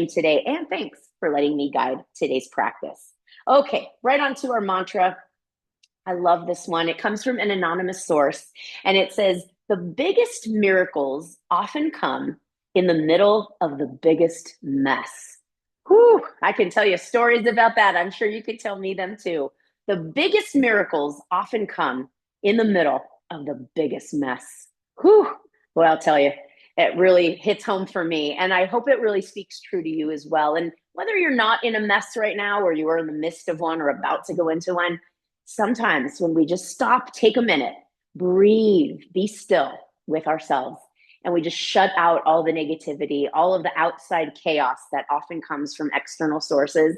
today, and thanks for letting me guide today's practice. Okay, right on to our mantra. I love this one. It comes from an anonymous source, and it says, the biggest miracles often come in the middle of the biggest mess. Whew, I can tell you stories about that. I'm sure you could tell me them too. The biggest miracles often come in the middle of the biggest mess. Whew, well, I'll tell you, it really hits home for me. And I hope it really speaks true to you as well. And whether you're not in a mess right now, or you are in the midst of one or about to go into one, sometimes when we just stop, take a minute, breathe, be still with ourselves, and we just shut out all the negativity, all of the outside chaos that often comes from external sources,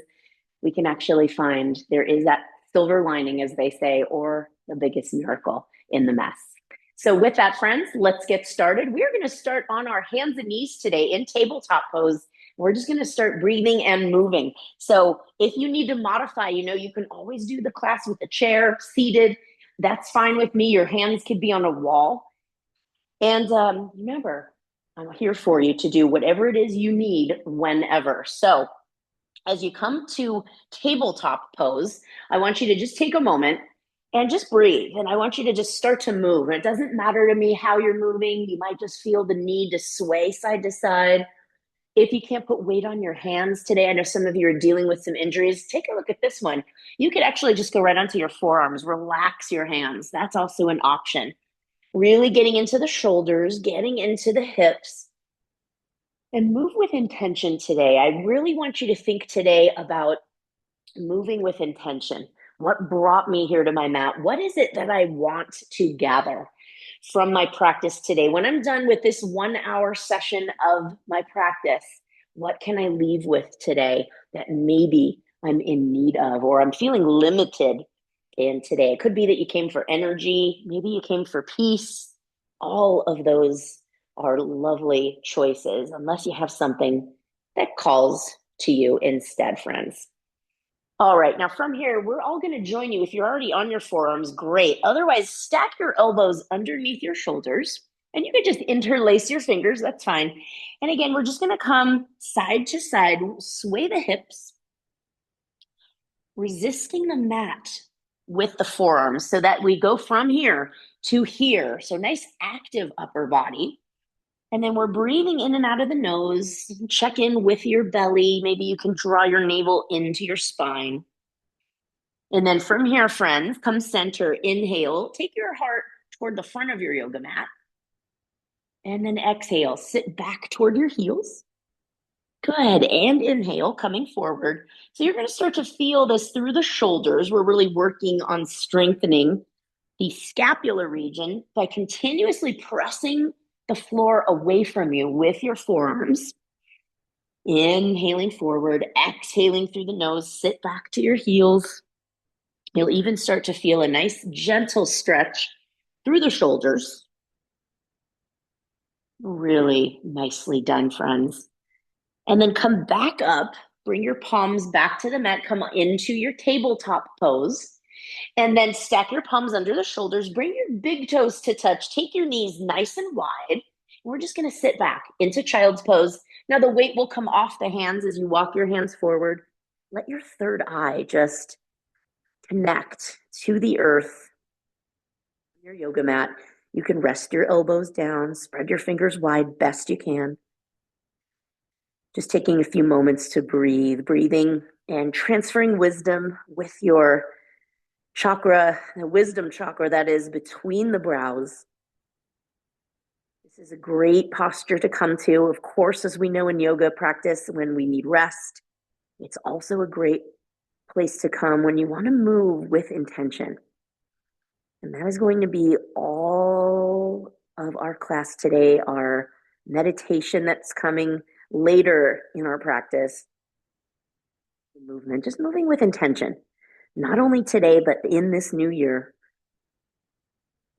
we can actually find there is that silver lining, as they say, or the biggest miracle in the mess. So with that, friends, let's get started. We're going to start on our hands and knees today in tabletop pose. We're just going to start breathing and moving. So if you need to modify, you can always do the class with a chair, seated. That's fine with me. Your hands could be on a wall. And remember, I'm here for you to do whatever it is you need whenever. So as you come to tabletop pose, I want you to just take a moment and just breathe. And I want you to just start to move. And it doesn't matter to me how you're moving. You might just feel the need to sway side to side. If you can't put weight on your hands today, I know some of you are dealing with some injuries. Take a look at this one. You could actually just go right onto your forearms, relax your hands. That's also an option. Really getting into the shoulders, getting into the hips, and move with intention today. I really want you to think today about moving with intention. What brought me here to my mat? What is it that I want to gather from my practice today? When I'm done with this 1 hour session of my practice, what can I leave with today that maybe I'm in need of, or I'm feeling limited in today? It could be that you came for energy. Maybe you came for peace. All of those are lovely choices, unless you have something that calls to you instead, friends. All right, now from here, we're all going to join you. If you're already on your forearms, great. Otherwise, stack your elbows underneath your shoulders, and you could just interlace your fingers. That's fine. And again, we're just going to come side to side, sway the hips, resisting the mat with the forearms so that we go from here to here. So nice active upper body. And then we're breathing in and out of the nose. Check in with your belly. Maybe you can draw your navel into your spine. And then from here, friends, come center. Inhale. Take your heart toward the front of your yoga mat. And then exhale. Sit back toward your heels. Good. And inhale, coming forward. So you're going to start to feel this through the shoulders. We're really working on strengthening the scapular region by continuously pressing the floor away from you with your forearms. Inhaling forward, exhaling through the nose, sit back to your heels. You'll even start to feel a nice gentle stretch through the shoulders. Really nicely done, friends. And then come back up, bring your palms back to the mat, come into your tabletop pose. And then stack your palms under the shoulders, bring your big toes to touch, take your knees nice and wide. We're just going to sit back into child's pose. Now the weight will come off the hands as you walk your hands forward. Let your third eye just connect to the earth. Your yoga mat. You can rest your elbows down, spread your fingers wide best you can. Just taking a few moments to breathe, breathing and transferring wisdom with your chakra, the wisdom chakra that is between the brows. This is a great posture to come to. Of course, as we know in yoga practice, when we need rest, it's also a great place to come when you want to move with intention. And that is going to be all of our class today, our meditation that's coming later in our practice. Movement, just moving with intention, not only today, but in this new year.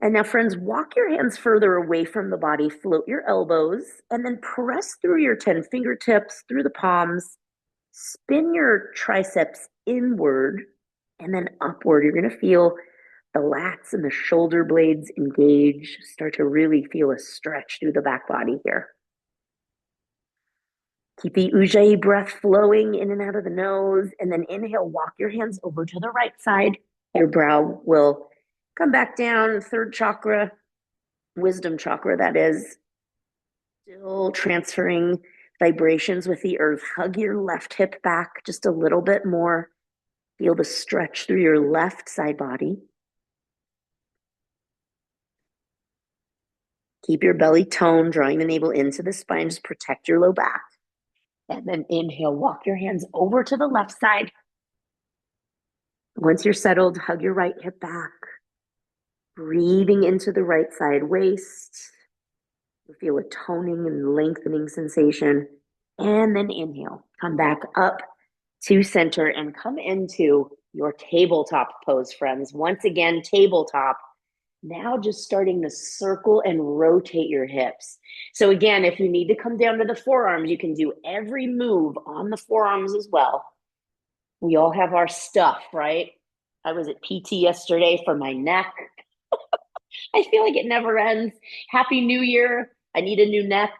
And now, friends, walk your hands further away from the body, float your elbows, and then press through your 10 fingertips, through the palms, spin your triceps inward and then upward. You're going to feel the lats and the shoulder blades engage, start to really feel a stretch through the back body here. Keep the ujjayi breath flowing in and out of the nose. And then inhale, walk your hands over to the right side. Your brow will come back down, third chakra, wisdom chakra, that is. Still transferring vibrations with the earth. Hug your left hip back just a little bit more. Feel the stretch through your left side body. Keep your belly toned, drawing the navel into the spine. Just protect your low back. And then inhale, walk your hands over to the left side. Once you're settled, hug your right hip back. Breathing into the right side waist. You feel a toning and lengthening sensation. And then inhale, come back up to center and come into your tabletop pose, friends. Once again, tabletop. Now just starting to circle and rotate your hips. So again, if you need to come down to the forearms, you can do every move on the forearms as well. We all have our stuff, right? I was at PT yesterday for my neck. I feel like it never ends. Happy New Year. I need a new neck.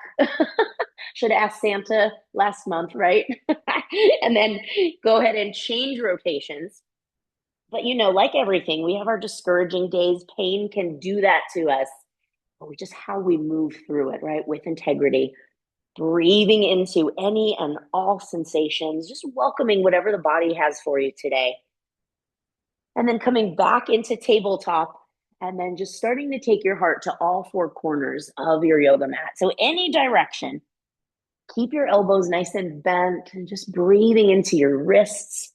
Should have asked Santa last month, right? And then go ahead and change rotations. But like everything, we have our discouraging days. Pain can do that to us. But just how we move through it, right? With integrity. Breathing into any and all sensations, just welcoming whatever the body has for you today. And then coming back into tabletop and then just starting to take your heart to all four corners of your yoga mat. So any direction, keep your elbows nice and bent and just breathing into your wrists,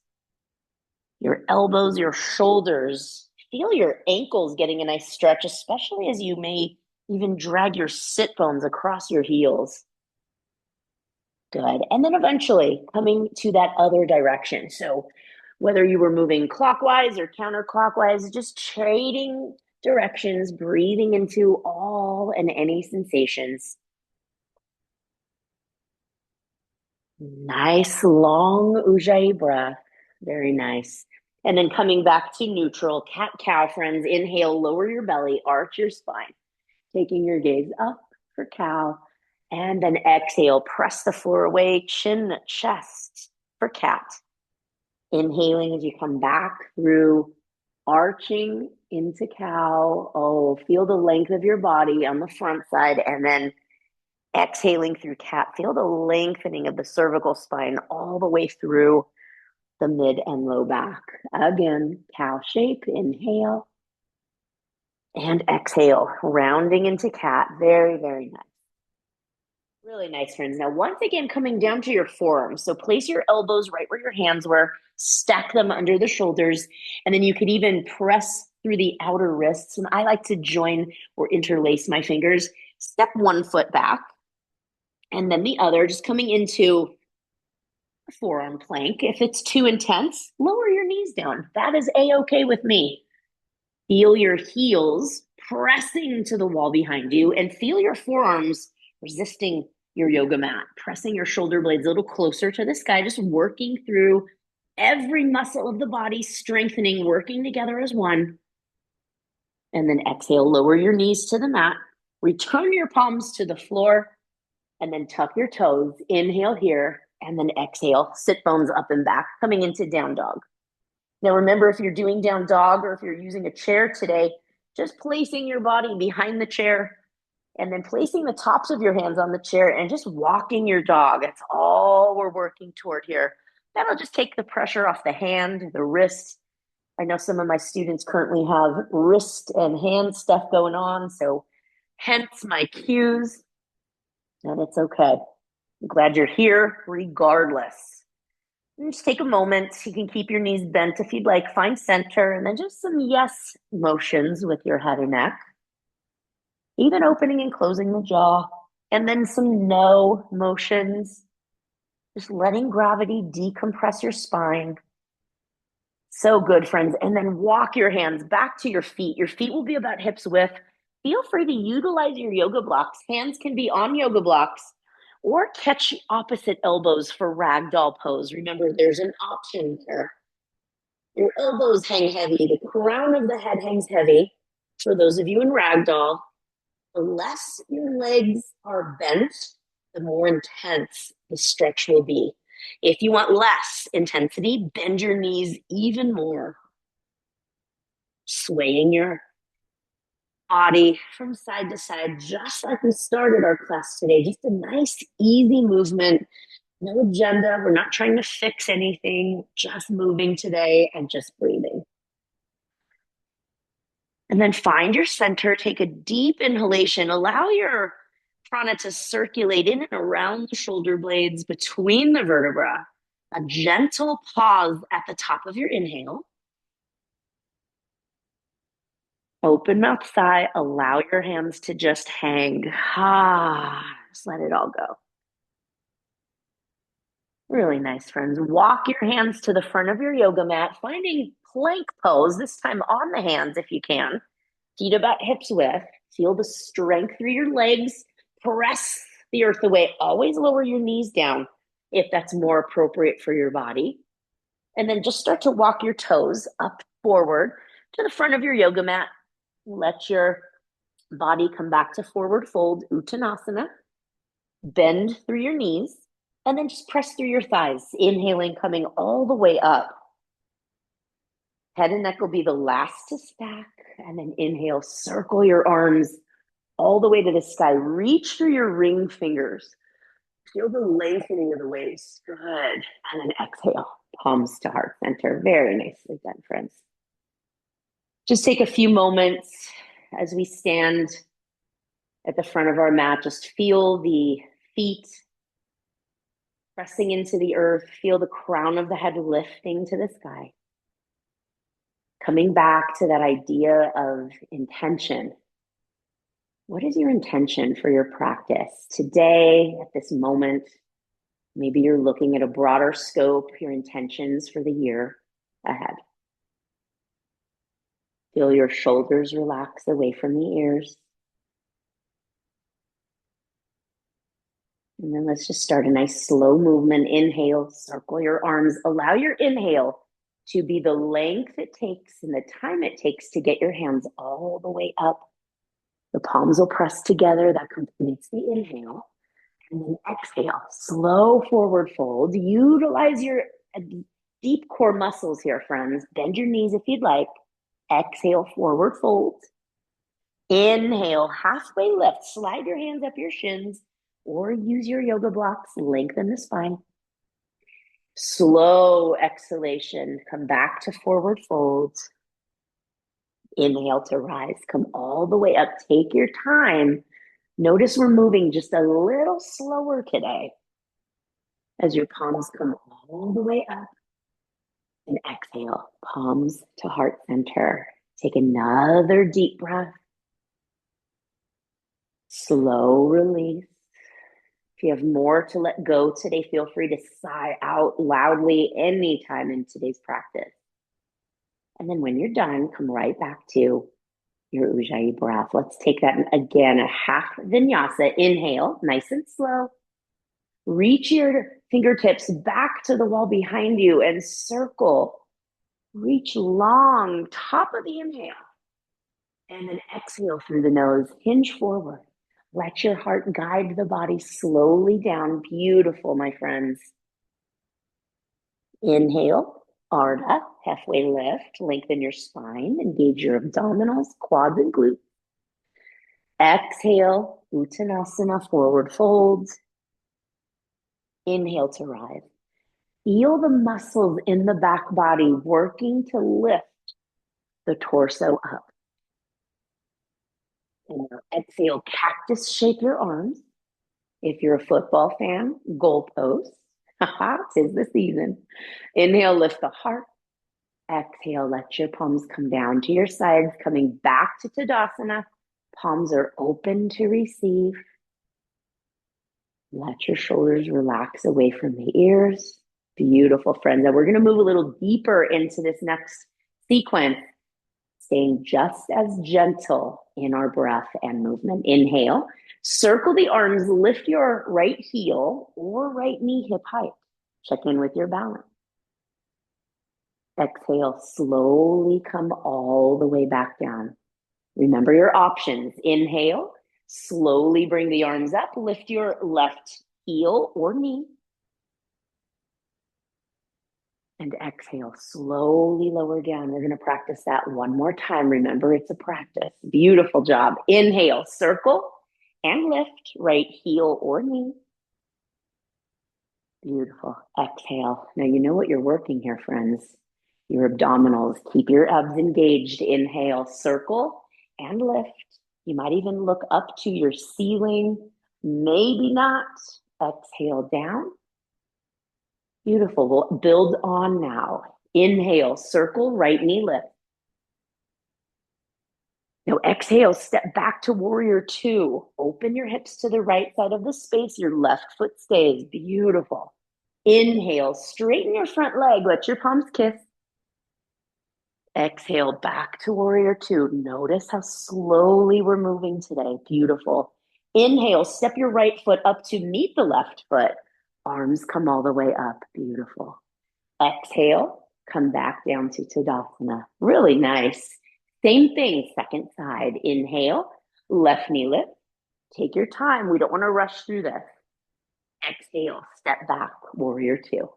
your elbows, your shoulders. Feel your ankles getting a nice stretch, especially as you may even drag your sit bones across your heels. Good. And then eventually coming to that other direction. So whether you were moving clockwise or counterclockwise, just trading directions, breathing into all and any sensations. Nice long ujjayi breath. Very nice. And then coming back to neutral, cat cow, friends. Inhale, lower your belly, arch your spine, taking your gaze up for cow. And then exhale, press the floor away, chin, chest for cat. Inhaling as you come back through, arching into cow. Oh, feel the length of your body on the front side. And then exhaling through cat. Feel the lengthening of the cervical spine all the way through the mid and low back. Again, cow shape. Inhale. And exhale, rounding into cat. Very, very nice. Really nice, friends. Now, once again, coming down to your forearms. So place your elbows right where your hands were, stack them under the shoulders, and then you could even press through the outer wrists. And I like to join or interlace my fingers. Step one foot back, and then the other, just coming into a forearm plank. If it's too intense, lower your knees down. That is A-okay with me. Feel your heels pressing to the wall behind you and feel your forearms resisting your yoga mat, pressing your shoulder blades a little closer to the sky, just working through every muscle of the body, strengthening, working together as one. And then exhale, lower your knees to the mat, return your palms to the floor, and then tuck your toes. Inhale here, and then exhale, sit bones up and back, coming into down dog. Now, remember, if you're doing down dog or if you're using a chair today, just placing your body behind the chair and then placing the tops of your hands on the chair and just walking your dog. That's all we're working toward here. That'll just take the pressure off the hand, the wrist. I know some of my students currently have wrist and hand stuff going on, so hence my cues. And it's okay. I'm glad you're here regardless. And just take a moment. You can keep your knees bent if you'd like. Find center and then just some yes motions with your head and neck. Even opening and closing the jaw. And then some no motions. Just letting gravity decompress your spine. So good, friends. And then walk your hands back to your feet. Your feet will be about hips width. Feel free to utilize your yoga blocks. Hands can be on yoga blocks or catch opposite elbows for ragdoll pose. Remember, there's an option here. Your elbows hang heavy. The crown of the head hangs heavy. For those of you in ragdoll, the less your legs are bent, the more intense the stretch will be. If you want less intensity, bend your knees even more, swaying your body from side to side, just like we started our class today. Just a nice, easy movement. No agenda. We're not trying to fix anything, just moving today and just breathing. And then find your center, take a deep inhalation, allow your prana to circulate in and around the shoulder blades between the vertebra. A gentle pause at the top of your inhale. Open mouth sigh, allow your hands to just hang. Just let it all go. Really nice, friends. Walk your hands to the front of your yoga mat, finding plank pose, this time on the hands if you can. Feet about hips width. Feel the strength through your legs. Press the earth away. Always lower your knees down if that's more appropriate for your body. And then just start to walk your toes up forward to the front of your yoga mat. Let your body come back to forward fold, Uttanasana. Bend through your knees and then just press through your thighs. Inhaling, coming all the way up. Head and neck will be the last to stack. And then inhale, circle your arms all the way to the sky. Reach through your ring fingers. Feel the lengthening of the waist. Good. And then exhale, palms to heart center. Very nicely done, friends. Just take a few moments as we stand at the front of our mat. Just feel the feet pressing into the earth. Feel the crown of the head lifting to the sky. Coming back to that idea of intention. What is your intention for your practice today, at this moment? Maybe you're looking at a broader scope, your intentions for the year ahead. Feel your shoulders relax away from the ears. And then let's just start a nice slow movement. Inhale, circle your arms. Allow your inhale to be the length it takes and the time it takes to get your hands all the way up. The palms will press together. That completes the inhale. And then exhale, slow forward fold. Utilize your deep core muscles here, friends. Bend your knees if you'd like. Exhale, forward fold. Inhale, halfway lift. Slide your hands up your shins or use your yoga blocks. Lengthen the spine. Slow exhalation. Come back to forward fold. Inhale to rise. Come all the way up. Take your time. Notice we're moving just a little slower today as your palms come all the way up. And exhale, palms to heart center. Take another deep breath. Slow release. If you have more to let go today, feel free to sigh out loudly anytime in today's practice. And then when you're done, come right back to your Ujjayi breath. Let's take that again, a half vinyasa. Inhale, nice and slow. Reach your fingertips back to the wall behind you and circle. Reach long, top of the inhale. And then exhale through the nose, hinge forward. Let your heart guide the body slowly down. Beautiful, my friends. Inhale, Ardha, halfway lift. Lengthen your spine, engage your abdominals, quads, and glutes. Exhale, Uttanasana, forward fold. Inhale to rise. Feel the muscles in the back body working to lift the torso up. And exhale, cactus shape your arms. If you're a football fan, goal post. Tis the season. Inhale, lift the heart. Exhale, let your palms come down to your sides, coming back to Tadasana. Palms are open to receive. Let your shoulders relax away from the ears. Beautiful, friends. Now we're going to move a little deeper into this next sequence, staying just as gentle in our breath and movement. Inhale, circle the arms, lift your right heel or right knee hip height. Check in with your balance. Exhale, slowly come all the way back down. Remember your options. Inhale, Slowly bring the arms up. Lift your left heel or knee. And exhale, slowly lower down. We're going to practice that one more time. Remember, it's a practice. Beautiful job. Inhale, circle and lift, right heel or knee. Beautiful. Exhale. Now, you know what you're working here, friends. Your abdominals. Keep your abs engaged. Inhale, circle and lift. You might even look up to your ceiling. Maybe not. Exhale down. Beautiful. We'll build on now. Inhale, circle, right knee lift. Now exhale, step back to warrior two. Open your hips to the right side of the space. Your left foot stays. Beautiful. Inhale, straighten your front leg. Let your palms kiss. Exhale, back to warrior two. Notice how slowly we're moving today. Beautiful. Inhale, step your right foot up to meet the left foot. Arms come all the way up. Beautiful. Exhale, come back down to Tadasana. Really nice. Same thing, second side. Inhale, left knee lift. Take your time. We don't want to rush through this. Exhale, step back, warrior two.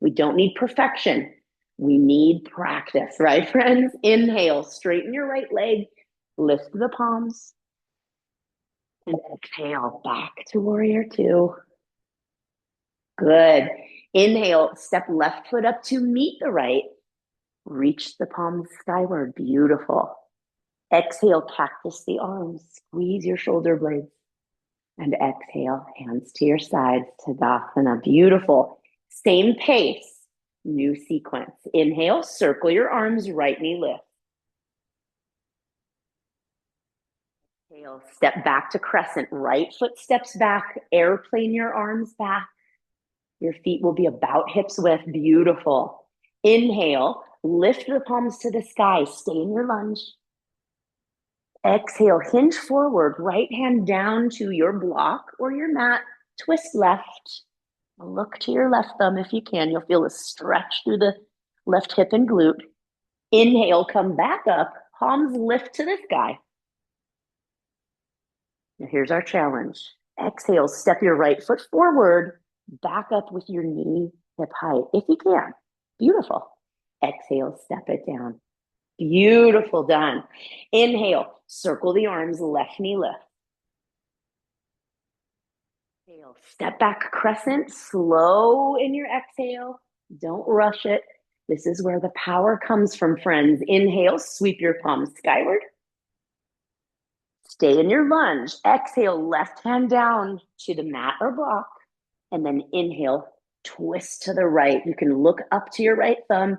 We don't need perfection. We need practice, right, friends? Inhale, straighten your right leg, lift the palms, and exhale, back to warrior two. Good. Inhale, step left foot up to meet the right. Reach the palms skyward. Beautiful. Exhale, cactus the arms. Squeeze your shoulder blades. And exhale, hands to your sides. Tadasana. Beautiful. Same pace. New sequence. Inhale, circle your arms, right knee lift. Exhale, step back to crescent. Right foot steps back. Airplane your arms back. Your feet will be about hips width. Beautiful. Inhale, lift the palms to the sky. Stay in your lunge. Exhale, hinge forward. Right hand down to your block or your mat. Twist left. Look to your left thumb if you can. You'll feel a stretch through the left hip and glute. Inhale, come back up. Palms lift to the sky. Now here's our challenge. Exhale, step your right foot forward. Back up with your knee hip height if you can. Beautiful. Exhale, step it down. Beautiful, done. Inhale, circle the arms, left knee lift. Exhale, step back crescent, slow in your exhale. Don't rush it. This is where the power comes from, friends. Inhale, sweep your palms skyward. Stay in your lunge. Exhale, left hand down to the mat or block. And then inhale, twist to the right. You can look up to your right thumb.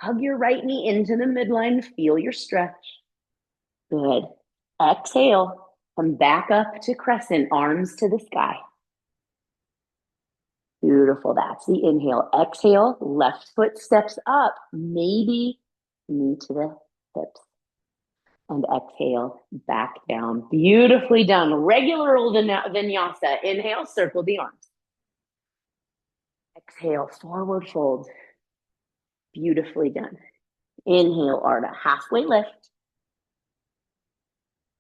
Hug your right knee into the midline. Feel your stretch. Good. Exhale, come back up to crescent, arms to the sky. Beautiful. That's the inhale. Exhale, left foot steps up, maybe knee to the hips. And exhale, back down. Beautifully done. Regular old vinyasa. Inhale, circle the arms. Exhale, forward fold. Beautifully done. Inhale, Ardha, halfway lift.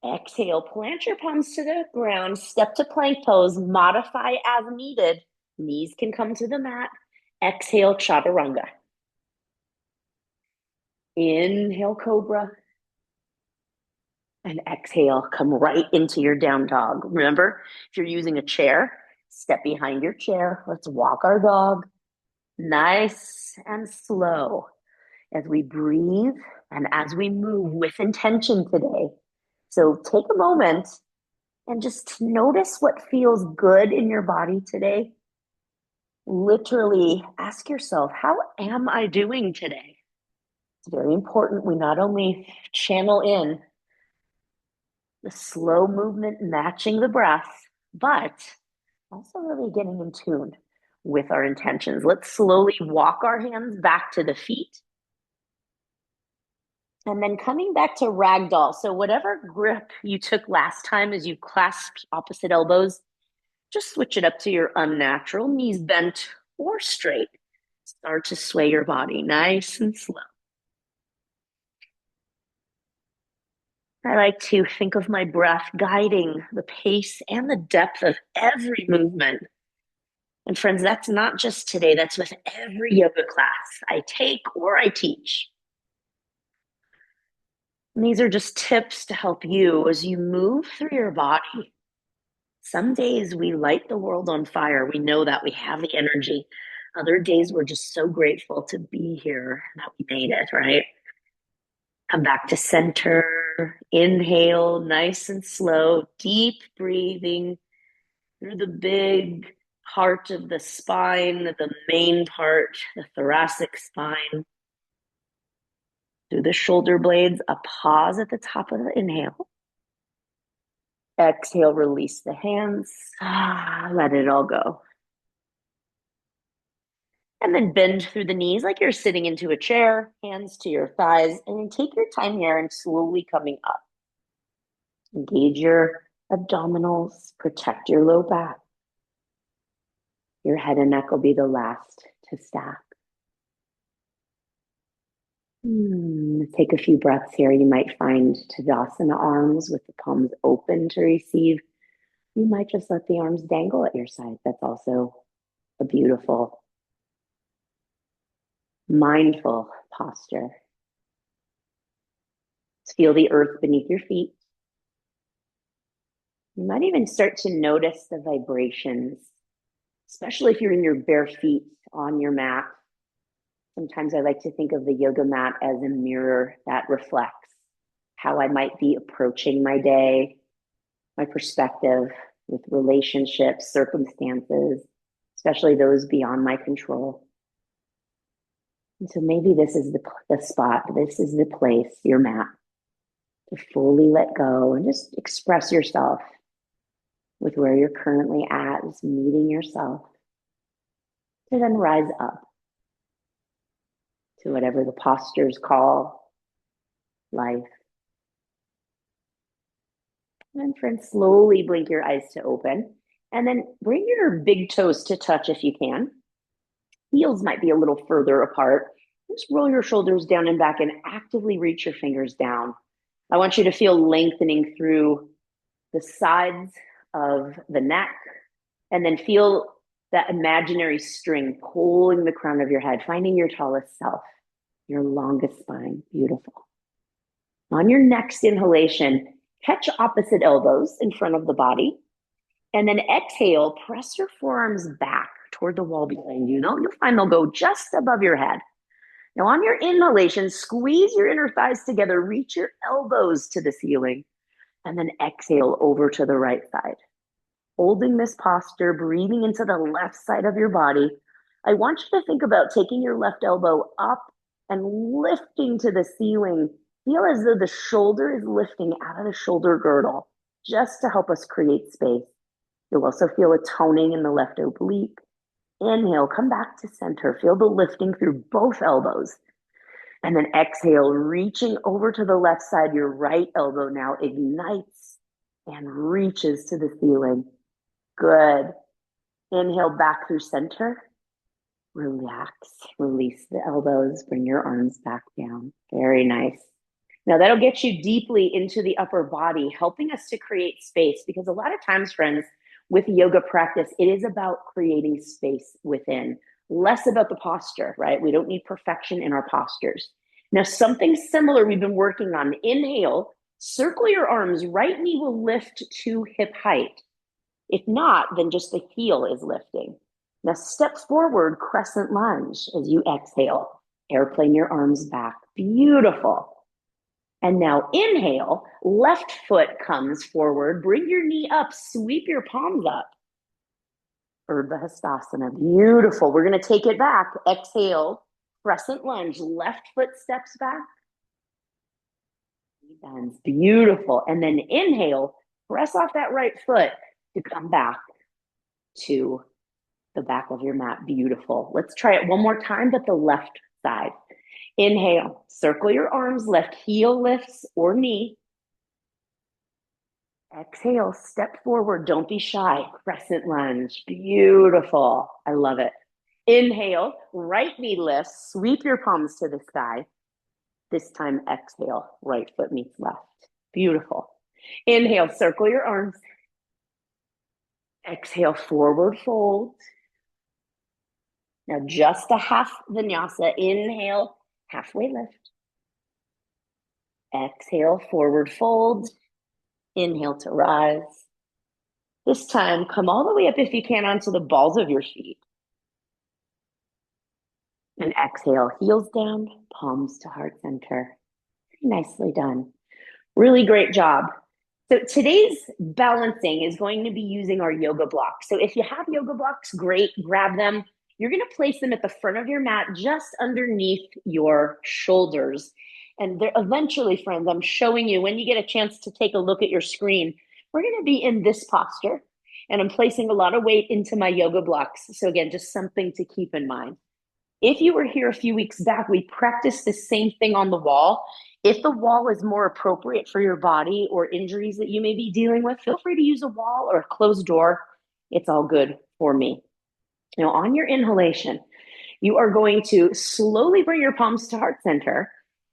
Exhale, plant your palms to the ground, step to plank pose, modify as needed. Knees can come to the mat. Exhale, chaturanga. Inhale, cobra. And exhale, come right into your down dog. Remember, if you're using a chair, step behind your chair. Let's walk our dog. Nice and slow as we breathe and as we move with intention today. So take a moment and just notice what feels good in your body today. Literally ask yourself, how am I doing today? It's very important we not only channel in the slow movement matching the breath, but also really getting in tune with our intentions. Let's slowly walk our hands back to the feet. And then coming back to ragdoll. So whatever grip you took last time as you clasped opposite elbows, just switch it up to your unnatural, knees bent or straight. Start to sway your body nice and slow. I like to think of my breath guiding the pace and the depth of every movement. And friends, that's not just today, that's with every yoga class I take or I teach. And these are just tips to help you as you move through your body. Some days we light the world on fire. We know that we have the energy. Other days we're just so grateful to be here that we made it, right? Come back to center. Inhale, nice and slow, deep breathing through the big part of the spine, the main part, the thoracic spine, through the shoulder blades, a pause at the top of the inhale. Exhale, release the hands. Let it all go. And then bend through the knees like you're sitting into a chair, hands to your thighs, and then take your time here and slowly coming up. Engage your abdominals, protect your low back. Your head and neck will be the last to stack. Take a few breaths here. You might find Tadasana arms with the palms open to receive. You might just let the arms dangle at your side. That's also a beautiful, mindful posture. Feel the earth beneath your feet. You might even start to notice the vibrations, especially if you're in your bare feet on your mat. Sometimes I like to think of the yoga mat as a mirror that reflects how I might be approaching my day, my perspective with relationships, circumstances, especially those beyond my control. And so maybe this is the spot, this is the place, your mat, to fully let go and just express yourself with where you're currently at, just meeting yourself, to then rise up to whatever the postures call life. And friends, slowly blink your eyes to open, and then bring your big toes to touch if you can. Heels might be a little further apart. Just roll your shoulders down and back and actively reach your fingers down. I want you to feel lengthening through the sides of the neck, and then feel that imaginary string pulling the crown of your head, finding your tallest self, your longest spine. Beautiful. On your next inhalation, catch opposite elbows in front of the body, and then exhale, press your forearms back toward the wall behind you. You'll find they'll go just above your head. Now, on your inhalation, squeeze your inner thighs together, reach your elbows to the ceiling, and then exhale over to the right side. Holding this posture, breathing into the left side of your body, I want you to think about taking your left elbow up and lifting to the ceiling. Feel as though the shoulder is lifting out of the shoulder girdle, just to help us create space. You'll also feel a toning in the left oblique. Inhale, come back to center. Feel the lifting through both elbows. And then exhale, reaching over to the left side. Your right elbow now ignites and reaches to the ceiling. Good. Inhale back through center. Relax. Release the elbows. Bring your arms back down. Very nice. Now that'll get you deeply into the upper body, helping us to create space, because a lot of times, friends, with yoga practice, it is about creating space within, less about the posture, right? We don't need perfection in our postures. Now, something similar we've been working on. Inhale, circle your arms. Right knee will lift to hip height. If not, then just the heel is lifting. Now step forward, crescent lunge as you exhale. Airplane your arms back. Beautiful. And now inhale, left foot comes forward. Bring your knee up, sweep your palms up. Urdhva Hastasana, beautiful. We're gonna take it back. Exhale, crescent lunge, left foot steps back. Knee bends, beautiful. And then inhale, press off that right foot to come back to the back of your mat. Beautiful. Let's try it one more time, but the left side. Inhale, circle your arms, left heel lifts or knee. Exhale, step forward, don't be shy. Crescent lunge, beautiful. I love it. Inhale, right knee lifts, sweep your palms to the sky. This time, exhale, right foot meets left. Beautiful. Inhale, circle your arms. Exhale, forward fold. Now just a half vinyasa. Inhale, halfway lift. Exhale, forward fold. Inhale to rise. This time, come all the way up if you can onto the balls of your feet. And exhale, heels down, palms to heart center. Nicely done. Really great job. So today's balancing is going to be using our yoga blocks. So if you have yoga blocks, great, grab them. You're going to place them at the front of your mat, just underneath your shoulders. And they're eventually, friends, I'm showing you when you get a chance to take a look at your screen, we're going to be in this posture. And I'm placing a lot of weight into my yoga blocks. So again, just something to keep in mind. If you were here a few weeks back, we practiced the same thing on the wall. If the wall is more appropriate for your body or injuries that you may be dealing with, feel free to use a wall or a closed door. It's all good for me. Now, on your inhalation, you are going to slowly bring your palms to heart center,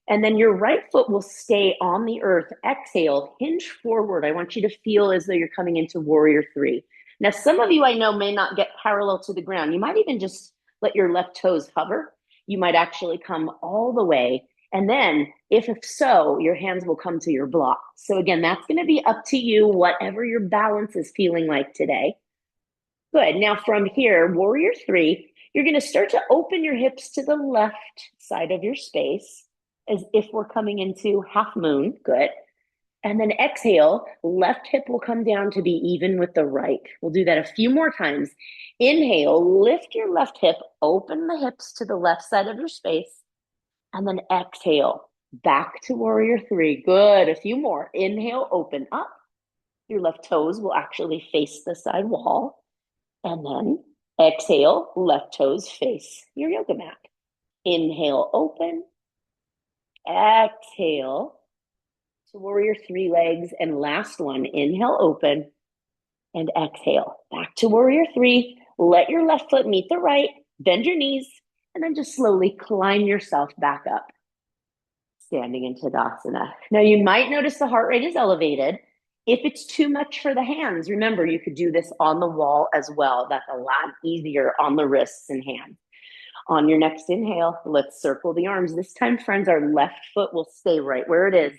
and then your right foot will stay on the earth. Exhale, hinge forward. I want you to feel as though you're coming into warrior three. Now, some of you I know may not get parallel to the ground. You might even just let your left toes hover. You might actually come all the way. And then, if so, your hands will come to your block. So again, that's going to be up to you, whatever your balance is feeling like today. Good. Now from here, warrior three, you're going to start to open your hips to the left side of your space as if we're coming into half moon. Good. And then exhale, left hip will come down to be even with the right. We'll do that a few more times. Inhale, lift your left hip, open the hips to the left side of your space. And then exhale, back to warrior three. Good. A few more. Inhale, open up. Your left toes will actually face the side wall. And then exhale, left toes face your yoga mat. Inhale, open. Exhale to warrior three legs. And last one, inhale, open. And exhale, back to warrior three. Let your left foot meet the right. Bend your knees. And then just slowly climb yourself back up. Standing in Tadasana. Now you might notice the heart rate is elevated. If it's too much for the hands, remember you could do this on the wall as well. That's a lot easier on the wrists and hands. On your next inhale, let's circle the arms. This time, friends, our left foot will stay right where it is.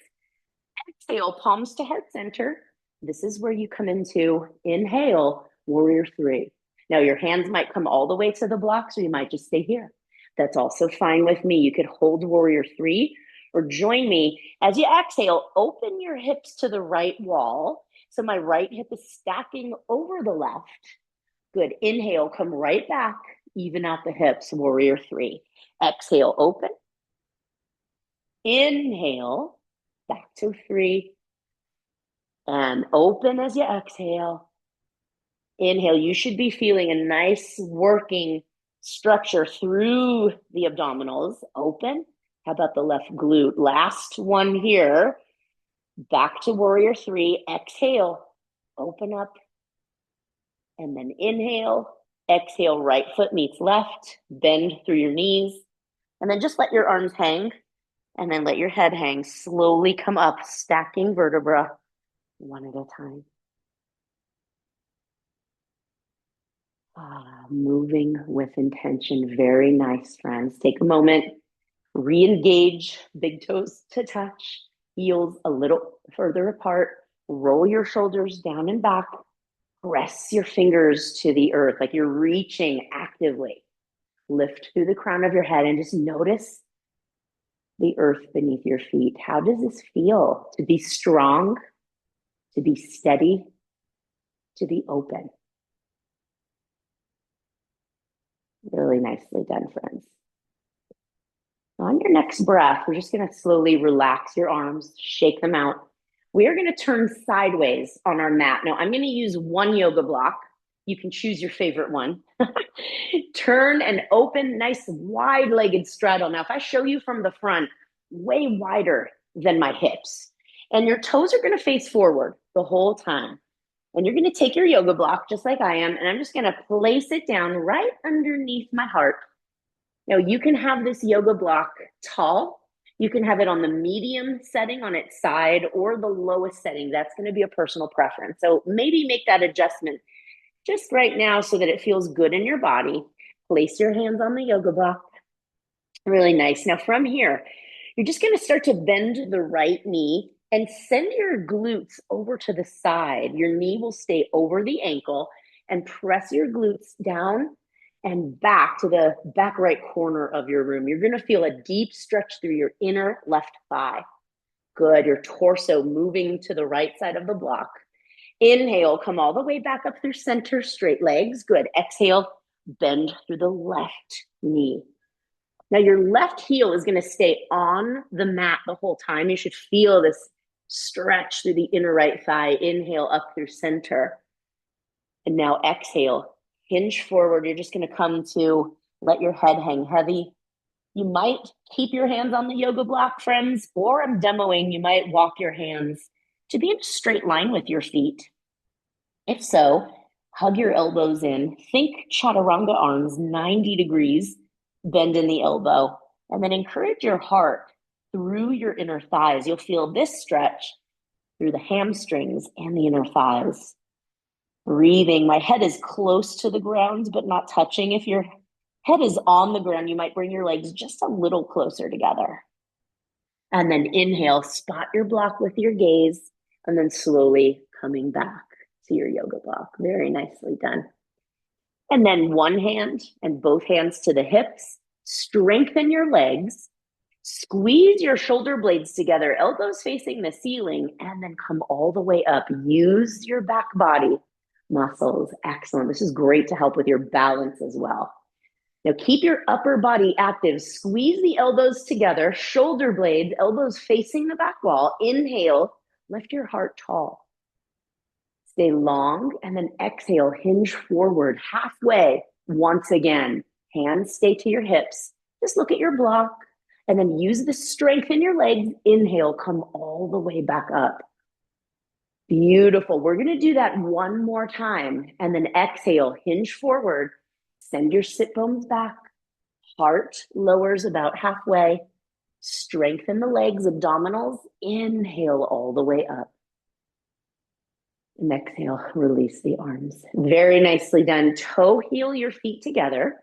Exhale, palms to heart center. This is where you come into inhale, warrior three. Now your hands might come all the way to the blocks, or you might just stay here. That's also fine with me. You could hold warrior three or join me. As you exhale, open your hips to the right wall. So my right hip is stacking over the left. Good. Inhale, come right back, even out the hips, warrior three. Exhale, open. Inhale, back to three. And open as you exhale. Inhale, you should be feeling a nice working structure through the abdominals. Open. How about the left glute? Last one here. Back to warrior three. Exhale. Open up. And then inhale. Exhale. Right foot meets left. Bend through your knees. And then just let your arms hang. And then let your head hang. Slowly come up, stacking vertebra one at a time. Moving with intention. Very nice, friends. Take a moment. Re-engage, big toes to touch, heels a little further apart. Roll your shoulders down and back. Press your fingers to the earth like you're reaching actively. Lift through the crown of your head and just notice the earth beneath your feet. How does this feel? To be strong, to be steady, to be open. Really nicely done, friends. On your next breath, we're just going to slowly relax your arms, shake them out. We are going to turn sideways on our mat. Now, I'm going to use one yoga block. You can choose your favorite one. Turn and open, nice wide-legged straddle. Now, if I show you from the front, way wider than my hips. And your toes are going to face forward the whole time. And you're going to take your yoga block, just like I am, and I'm just going to place it down right underneath my heart. Now, you can have this yoga block tall. You can have it on the medium setting on its side or the lowest setting. That's going to be a personal preference. So maybe make that adjustment just right now so that it feels good in your body. Place your hands on the yoga block. Really nice. Now from here, you're just going to start to bend the right knee and send your glutes over to the side. Your knee will stay over the ankle and press your glutes down and back to the back right corner of your room. You're going to feel a deep stretch through your inner left thigh. Good. Your torso moving to the right side of the block. Inhale, come all the way back up through center, straight legs. Good. Exhale, bend through the left knee. Now your left heel is going to stay on the mat the whole time. You should feel this stretch through the inner right thigh. Inhale up through center. And now exhale, hinge forward. You're just going to come to let your head hang heavy. You might keep your hands on the yoga block, friends, or I'm demoing, you might walk your hands to be in a straight line with your feet. If so, hug your elbows in. Think chaturanga arms, 90 degrees, bend in the elbow, and then encourage your heart through your inner thighs. You'll feel this stretch through the hamstrings and the inner thighs. Breathing. My head is close to the ground, but not touching. If your head is on the ground, you might bring your legs just a little closer together. And then inhale, spot your block with your gaze, and then slowly coming back to your yoga block. Very nicely done. And then one hand and both hands to the hips. Strengthen your legs. Squeeze your shoulder blades together, elbows facing the ceiling, and then come all the way up. Use your back body muscles. Excellent. This is great to help with your balance as well. Now keep your upper body active. Squeeze the elbows together, shoulder blades, elbows facing the back wall. Inhale, lift your heart tall. Stay long, and then exhale, hinge forward halfway once again. Hands stay to your hips. Just look at your block, and then use the strength in your legs. Inhale, come all the way back up. Beautiful. We're going to do that one more time, and then exhale, hinge forward. Send your sit bones back. Heart lowers about halfway. Strengthen the legs, abdominals. Inhale all the way up. And exhale, release the arms. Very nicely done. Toe heel your feet together.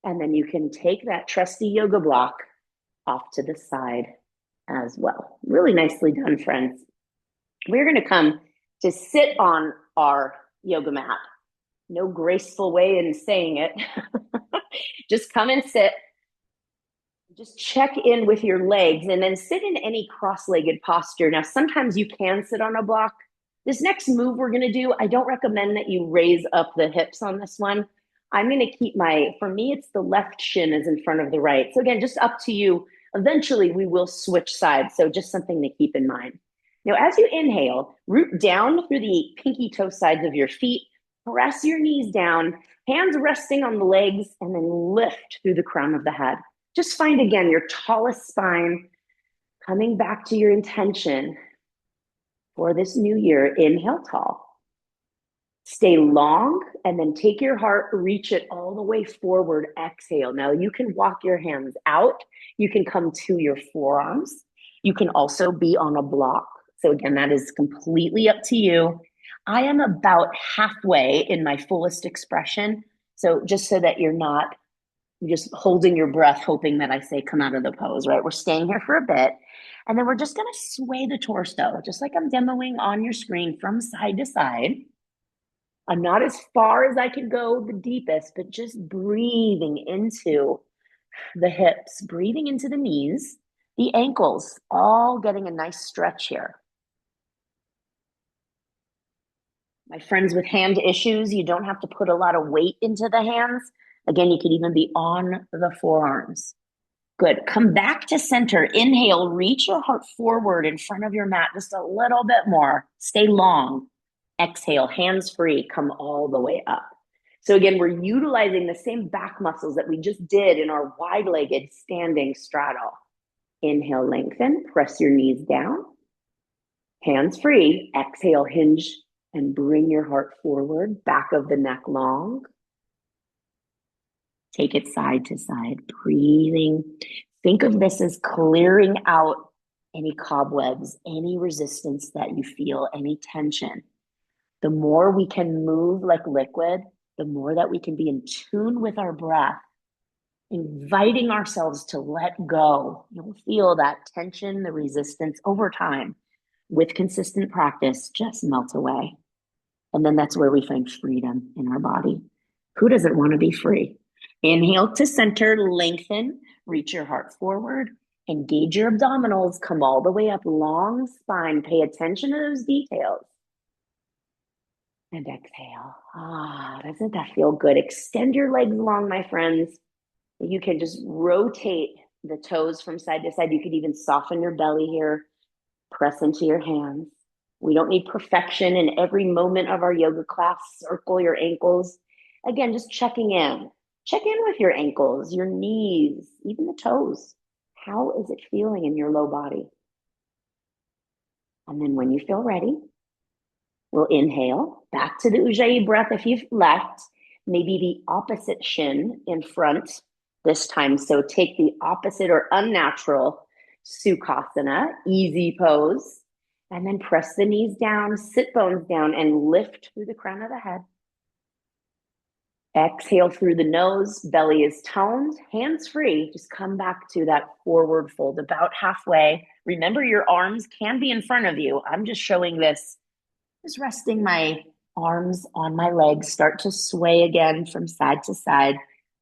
And then you can take that trusty yoga block off to the side as well. Really nicely done, friends. We're going to come to sit on our yoga mat. No graceful way in saying it. Just come and sit. Just check in with your legs and then sit in any cross-legged posture. Now, sometimes you can sit on a block. This next move we're going to do, I don't recommend that you raise up the hips on this one. I'm going to keep for me, it's the left shin is in front of the right. So again, just up to you. Eventually, we will switch sides. So just something to keep in mind. Now, as you inhale, root down through the pinky toe sides of your feet. Press your knees down, hands resting on the legs, and then lift through the crown of the head. Just find again your tallest spine, coming back to your intention for this new year. Inhale tall. Stay long, and then take your heart, reach it all the way forward. Exhale. Now you can walk your hands out. You can come to your forearms. You can also be on a block. So again, that is completely up to you. I am about halfway in my fullest expression. So just so that you're not just holding your breath, hoping that I say, come out of the pose, right? We're staying here for a bit. And then we're just going to sway the torso, just like I'm demoing on your screen from side to side. I'm not as far as I can go, the deepest, but just breathing into the hips, breathing into the knees, the ankles, all getting a nice stretch here. My friends with hand issues, you don't have to put a lot of weight into the hands. Again, you could even be on the forearms. Good. Come back to center. Inhale, reach your heart forward in front of your mat just a little bit more. Stay long. Exhale, hands free, come all the way up. So again, we're utilizing the same back muscles that we just did in our wide-legged standing straddle. Inhale, lengthen, press your knees down. Hands free. Exhale, hinge and bring your heart forward, back of the neck long. Take it side to side, breathing. Think of this as clearing out any cobwebs, any resistance that you feel, any tension. The more we can move like liquid, the more that we can be in tune with our breath, inviting ourselves to let go. You'll feel that tension, the resistance over time with consistent practice just melt away. And then that's where we find freedom in our body. Who doesn't want to be free? Inhale to center, lengthen, reach your heart forward, engage your abdominals, come all the way up, long spine. Pay attention to those details. And exhale. Doesn't that feel good? Extend your legs long, my friends. You can just rotate the toes from side to side. You could even soften your belly here, press into your hands. We don't need perfection in every moment of our yoga class. Circle your ankles. Again, just checking in. Check in with your ankles, your knees, even the toes. How is it feeling in your low body? And then when you feel ready, we'll inhale back to the Ujjayi breath if you've left. Maybe the opposite shin in front this time. So take the opposite or unnatural Sukhasana, easy pose, and then press the knees down, sit bones down, and lift through the crown of the head. Exhale through the nose, belly is toned, hands free. Just come back to that forward fold about halfway. Remember, your arms can be in front of you. I'm just showing this, just resting my arms on my legs, start to sway again from side to side.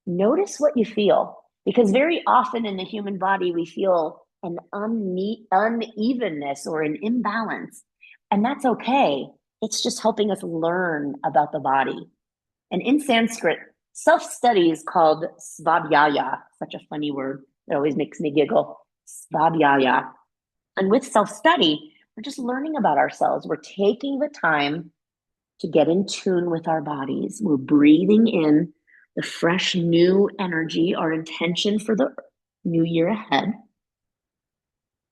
Notice what you feel, because very often in the human body, we feel an unevenness or an imbalance, and that's okay. It's just helping us learn about the body. And in Sanskrit, self-study is called svadhyaya, such a funny word that always makes me giggle, svadhyaya. And with self-study, we're just learning about ourselves. We're taking the time to get in tune with our bodies. We're breathing in the fresh new energy, our intention for the new year ahead.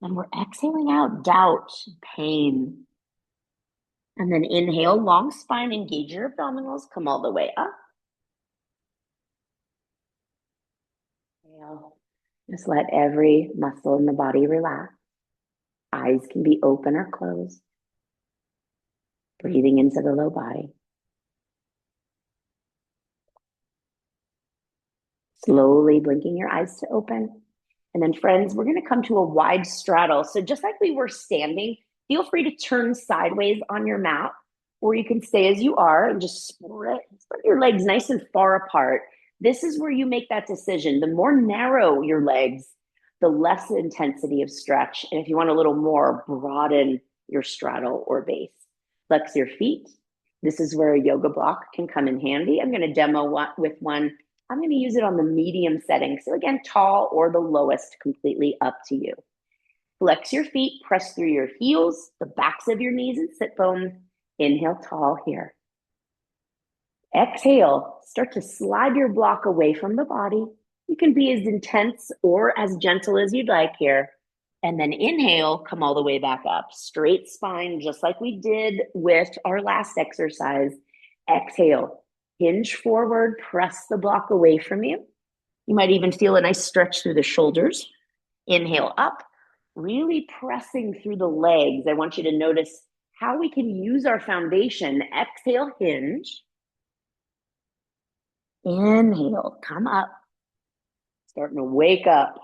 And we're exhaling out doubt, pain. And then inhale, long spine, engage your abdominals, come all the way up. Exhale. Just let every muscle in the body relax. Eyes can be open or closed. Breathing into the low body. Slowly blinking your eyes to open. And then friends, we're going to come to a wide straddle. So just like we were standing, feel free to turn sideways on your mat, or you can stay as you are and just spread your legs nice and far apart. This is where you make that decision. The more narrow your legs, the less intensity of stretch. And if you want a little more, broaden your straddle or base. Flex your feet. This is where a yoga block can come in handy. I'm going to demo with one. I'm going to use it on the medium setting. So again, tall or the lowest, completely up to you. Flex your feet, press through your heels, the backs of your knees and sit bones. Inhale tall here. Exhale, start to slide your block away from the body. You can be as intense or as gentle as you'd like here. And then inhale, come all the way back up. Straight spine, just like we did with our last exercise. Exhale, hinge forward, press the block away from you. You might even feel a nice stretch through the shoulders. Inhale up, really pressing through the legs. I want you to notice how we can use our foundation. Exhale, hinge. Inhale, come up. Starting to wake up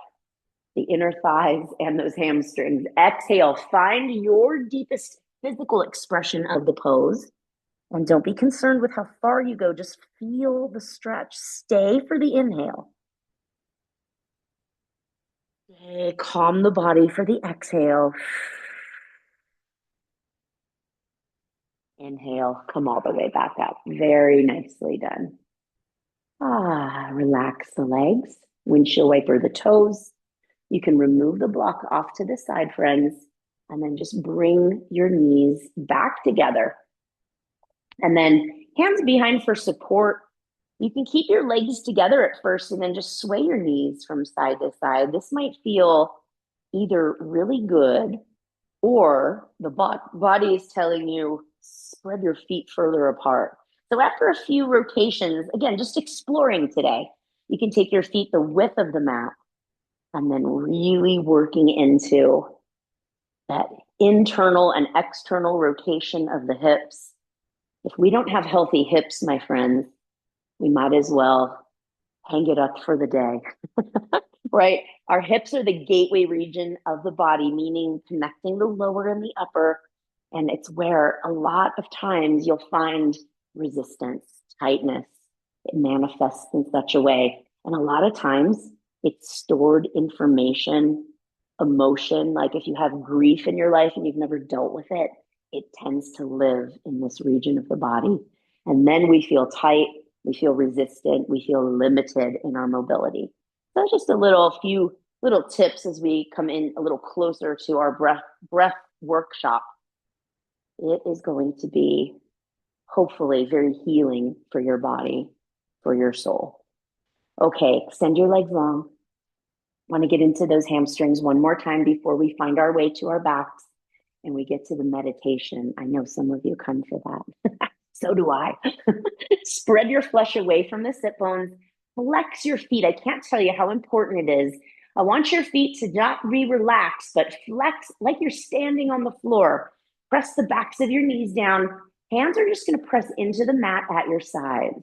the inner thighs and those hamstrings. Exhale, find your deepest physical expression of the pose. And don't be concerned with how far you go. Just feel the stretch. Stay for the inhale. Stay, calm the body for the exhale. Inhale, come all the way back up. Very nicely done. Relax the legs. Windshield wiper the toes. You can remove the block off to the side, friends, and then just bring your knees back together. And then hands behind for support. You can keep your legs together at first and then just sway your knees from side to side. This might feel either really good or the body is telling you spread your feet further apart. So after a few rotations, again, just exploring today, you can take your feet the width of the mat And then really working into that internal and external rotation of the hips. If we don't have healthy hips, my friends, we might as well hang it up for the day, right? Our hips are the gateway region of the body, meaning connecting the lower and the upper. And it's where a lot of times you'll find resistance, tightness. It manifests in such a way. And a lot of times it's stored information, emotion. Like if you have grief in your life and you've never dealt with it, it tends to live in this region of the body. And then we feel tight, we feel resistant, we feel limited in our mobility. So just a few little tips as we come in a little closer to our breath workshop. It is going to be hopefully very healing for your body, for your soul. Okay, extend your legs long. Want to get into those hamstrings one more time before we find our way to our backs and we get to the meditation. I know some of you come for that. So do I. Spread your flesh away from the sit bones. Flex your feet. I can't tell you how important it is. I want your feet to not be relaxed, but flex like you're standing on the floor. Press the backs of your knees down. Hands are just going to press into the mat at your sides.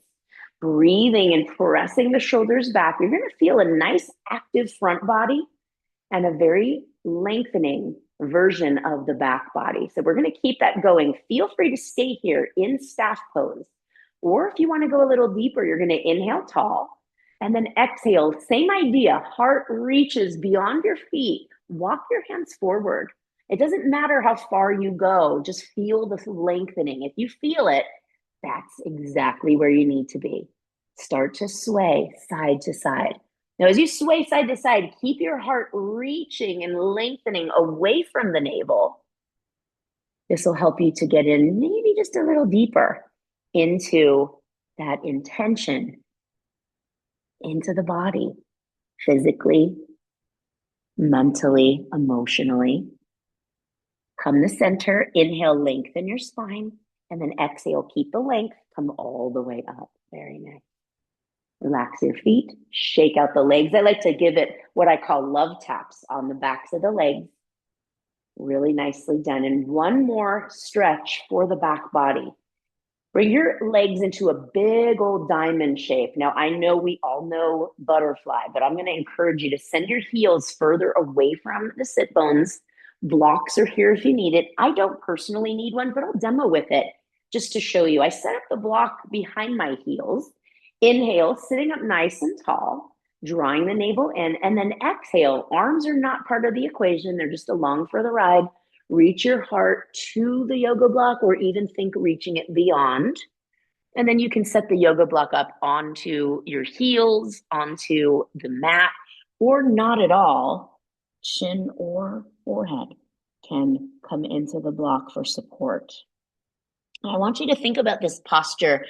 Breathing and pressing the shoulders back. You're going to feel a nice active front body and a very lengthening version of the back body. So we're going to keep that going. Feel free to stay here in staff pose. Or if you want to go a little deeper, you're going to inhale tall and then exhale. Same idea. Heart reaches beyond your feet. Walk your hands forward. It doesn't matter how far you go. Just feel the lengthening. If you feel it, that's exactly where you need to be. Start to sway side to side. Now, as you sway side to side, keep your heart reaching and lengthening away from the navel. This will help you to get in maybe just a little deeper into that intention, into the body, physically, mentally, emotionally. Come to center, inhale, lengthen your spine, and then exhale, keep the length, come all the way up. Very nice. Relax your feet, shake out the legs. I like to give it what I call love taps on the backs of the legs. Really nicely done. And one more stretch for the back body. Bring your legs into a big old diamond shape. Now, I know we all know butterfly, but I'm going to encourage you to send your heels further away from the sit bones. Blocks are here if you need it. I don't personally need one, but I'll demo with it just to show you. I set up the block behind my heels. Inhale, sitting up nice and tall, drawing the navel in, and then exhale. Arms are not part of the equation. They're just along for the ride. Reach your heart to the yoga block or even think reaching it beyond. And then you can set the yoga block up onto your heels, onto the mat, or not at all. Chin or forehead can come into the block for support. I want you to think about this posture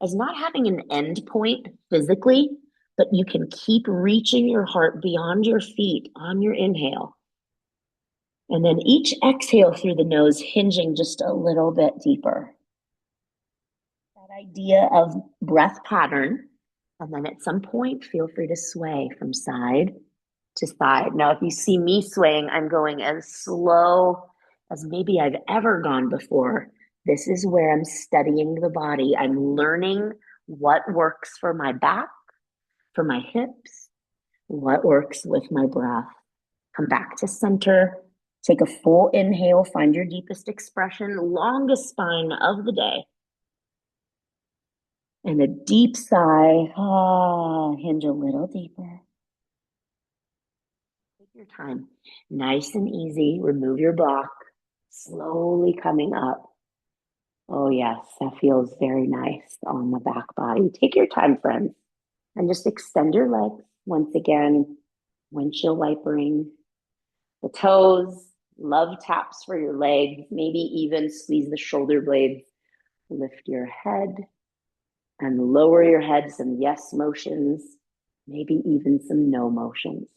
as not having an end point physically, but you can keep reaching your heart beyond your feet on your inhale. And then each exhale through the nose, hinging just a little bit deeper. That idea of breath pattern. And then at some point, feel free to sway from side to side. Now, if you see me swaying, I'm going as slow as maybe I've ever gone before. This is where I'm studying the body. I'm learning what works for my back, for my hips, what works with my breath. Come back to center. Take a full inhale. Find your deepest expression, longest spine of the day. And a deep sigh. Hinge a little deeper. Take your time. Nice and easy. Remove your block. Slowly coming up. Oh, yes, that feels very nice on the back body. Take your time, friends, and just extend your legs. Once again, windshield wipering the toes, love taps for your legs, maybe even squeeze the shoulder blades. Lift your head and lower your head, some yes motions, maybe even some no motions.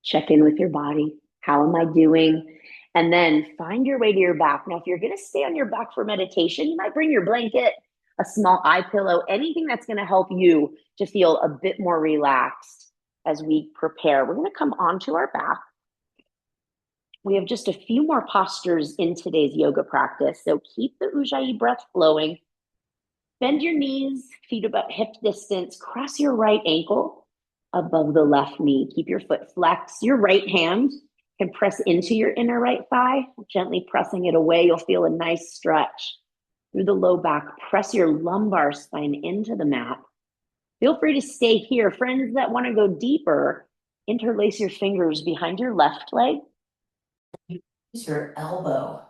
Check in with your body. How am I doing? And then find your way to your back. Now, if you're going to stay on your back for meditation, you might bring your blanket, a small eye pillow, anything that's going to help you to feel a bit more relaxed. as we prepare. We're going to come onto our back. We have just a few more postures in today's yoga practice. So keep the Ujjayi breath flowing. Bend your knees, feet about hip distance. Cross your right ankle above the left knee. Keep your foot flexed. Your right hand can press into your inner right thigh, gently pressing it away. You'll feel a nice stretch through the low back. Press your lumbar spine into the mat. Feel free to stay here. Friends that want to go deeper, interlace your fingers behind your left leg. Use your elbow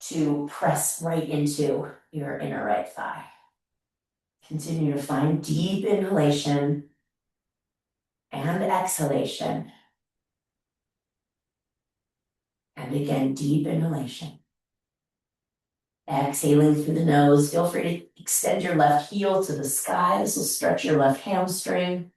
to press right into your inner right thigh. Continue to find deep inhalation and exhalation. And again, deep inhalation. Exhaling through the nose. Feel free to extend your left heel to the sky. This will stretch your left hamstring.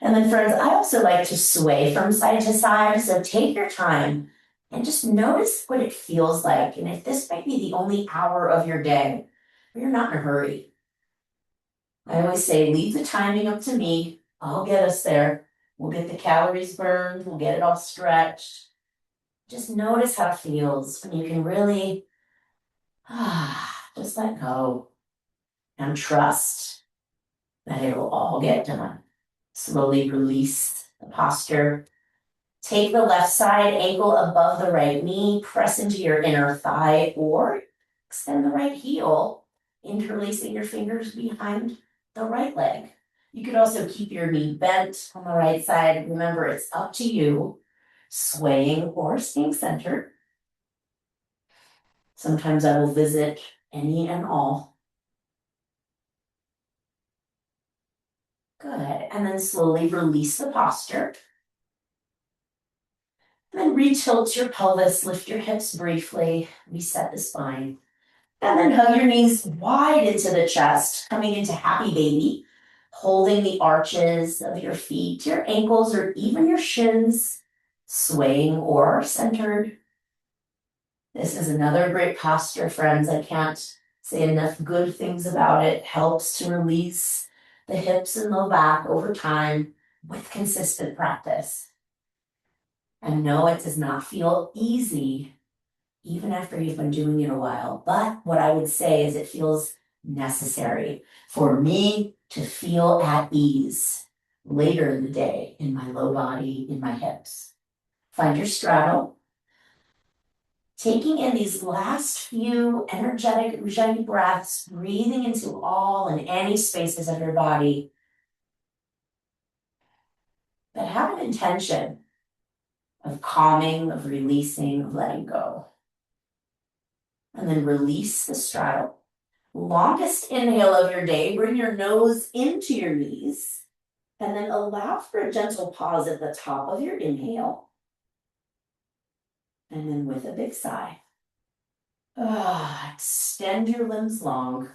And then friends, I also like to sway from side to side. So take your time and just notice what it feels like. And if this might be the only hour of your day, but you're not in a hurry. I always say, leave the timing up to me. I'll get us there. We'll get the calories burned. We'll get it all stretched. Just notice how it feels when you can really just let go and trust that it'll all get done. Slowly release the posture. Take the left side ankle above the right knee. Press into your inner thigh or extend the right heel, interlacing your fingers behind the right leg. You could also keep your knee bent on the right side. Remember, it's up to you, swaying or staying centered. Sometimes I will visit any and all. Good. And then slowly release the posture. And then re-tilt your pelvis, lift your hips briefly, reset the spine. And then hug your knees wide into the chest, coming into happy baby, holding the arches of your feet, your ankles, or even your shins, swaying or centered. This is another great posture, friends. I can't say enough good things about it. Helps to release the hips and low back over time with consistent practice. And no, it does not feel easy even after you've been doing it a while. But what I would say is it feels necessary for me to feel at ease later in the day in my low body, in my hips. Find your straddle. Taking in these last few energetic Ujjayi breaths, breathing into all and any spaces of your body that have an intention of calming, of releasing, of letting go. And then release the straddle. Longest inhale of your day, bring your nose into your knees, and then allow for a gentle pause at the top of your inhale. And then with a big sigh. Extend your limbs long.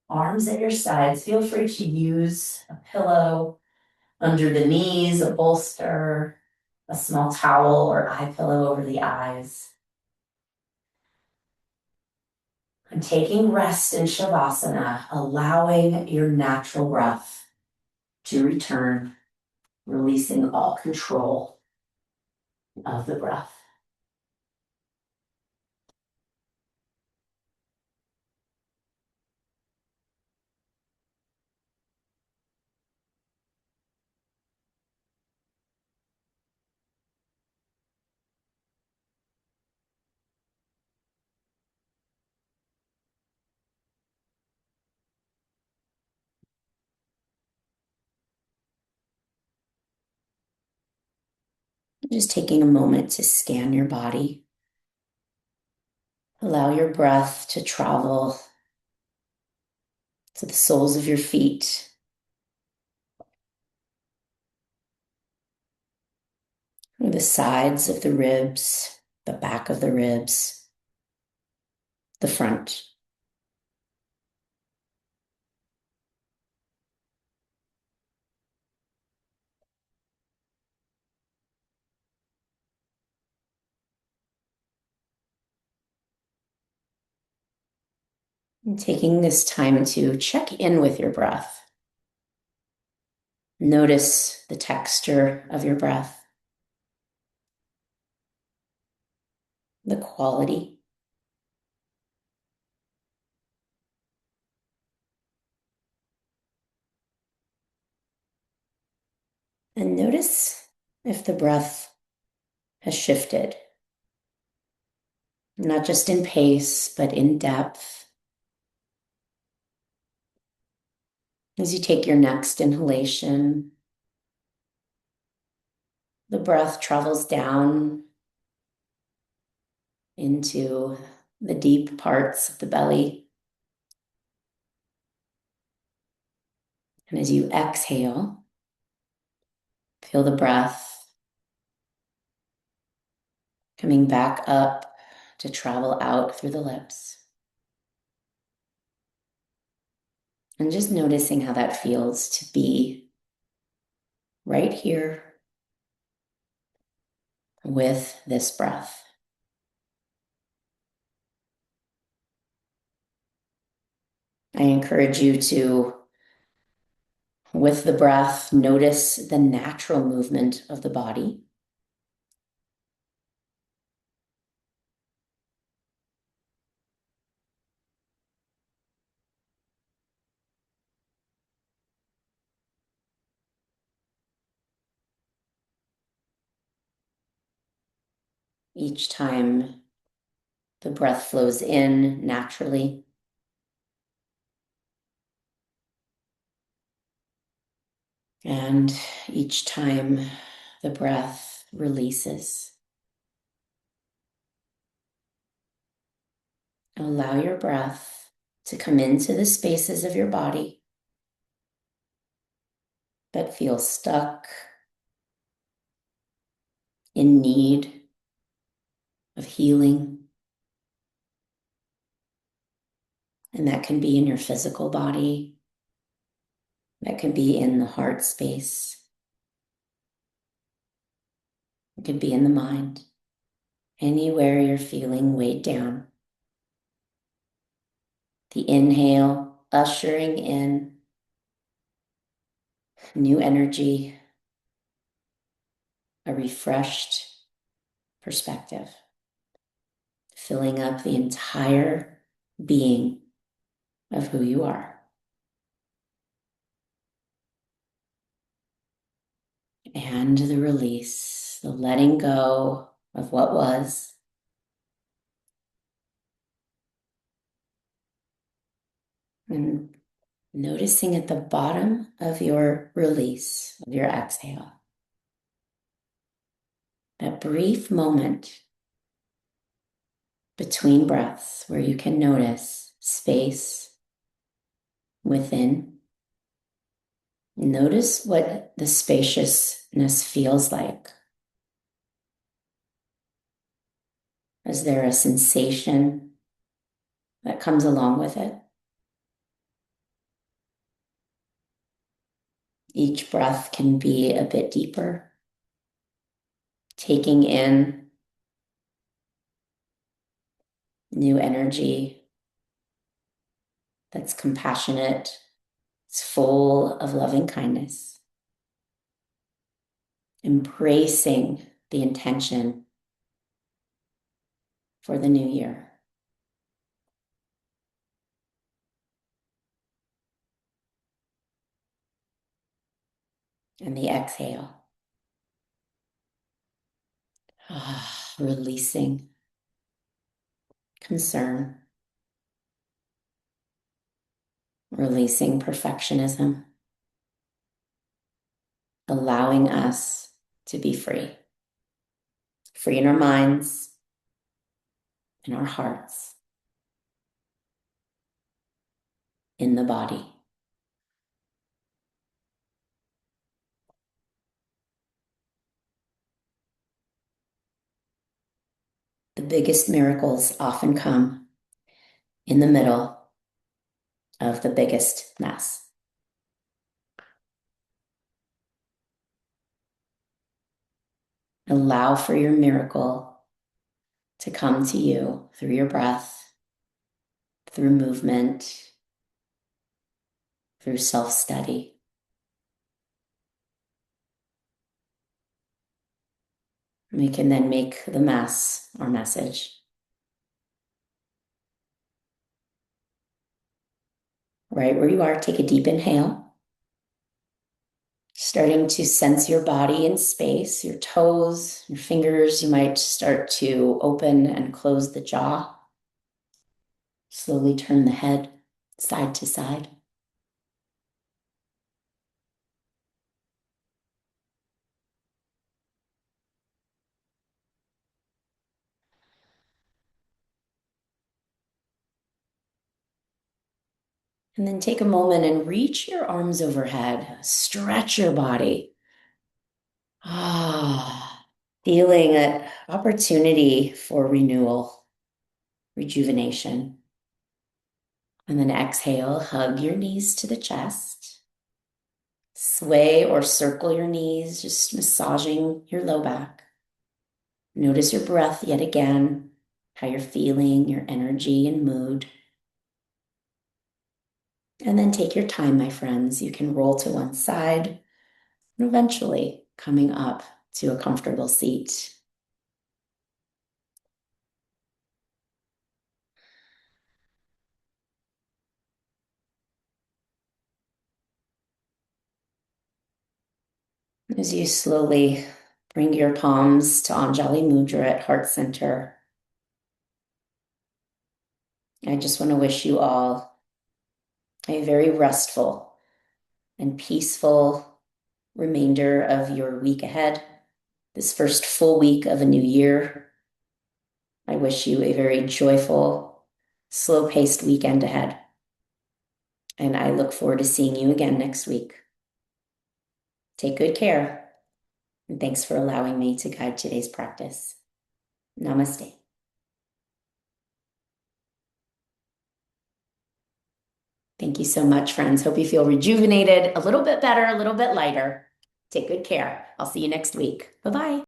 Arms at your sides. Feel free to use a pillow under the knees, a bolster, a small towel or eye pillow over the eyes. And taking rest in Shavasana, allowing your natural breath to return, releasing all control of the breath. Just taking a moment to scan your body. Allow your breath to travel to the soles of your feet, the sides of the ribs, the back of the ribs, the front. And taking this time to check in with your breath. Notice the texture of your breath, the quality. And notice if the breath has shifted, not just in pace, but in depth. As you take your next inhalation, the breath travels down into the deep parts of the belly. And as you exhale, feel the breath coming back up to travel out through the lips. And just noticing how that feels to be right here with this breath. I encourage you to, with the breath, notice the natural movement of the body. Each time the breath flows in naturally, and each time the breath releases. Allow your breath to come into the spaces of your body that feel stuck, in need of healing. And that can be in your physical body, that can be in the heart space, it can be in the mind, anywhere you're feeling weighed down. The inhale, ushering in new energy, a refreshed perspective, filling up the entire being of who you are. And the release, the letting go of what was. And noticing at the bottom of your release, of your exhale, that brief moment between breaths where you can notice space within. Notice what the spaciousness feels like. Is there a sensation that comes along with it? Each breath can be a bit deeper, taking in new energy that's compassionate, it's full of loving kindness, embracing the intention for the new year. And the exhale. Releasing concern, releasing perfectionism, allowing us to be free. Free in our minds, in our hearts, in the body. The biggest miracles often come in the middle of the biggest mess. Allow for your miracle to come to you through your breath, through movement, through self-study. We can then make the mess our message. Right where you are, take a deep inhale. Starting to sense your body in space, your toes, your fingers. You might start to open and close the jaw. Slowly turn the head side to side. And then take a moment and reach your arms overhead. Stretch your body. Feeling an opportunity for renewal, rejuvenation. And then exhale, hug your knees to the chest. Sway or circle your knees, just massaging your low back. Notice your breath yet again, how you're feeling, your energy and mood. And then take your time, my friends. You can roll to one side and eventually coming up to a comfortable seat. As you slowly bring your palms to Anjali Mudra at heart center, I just want to wish you all a very restful and peaceful remainder of your week ahead, this first full week of a new year. I wish you a very joyful, slow-paced weekend ahead. And I look forward to seeing you again next week. Take good care, and thanks for allowing me to guide today's practice. Namaste. Thank you so much, friends. Hope you feel rejuvenated, a little bit better, a little bit lighter. Take good care. I'll see you next week. Bye-bye.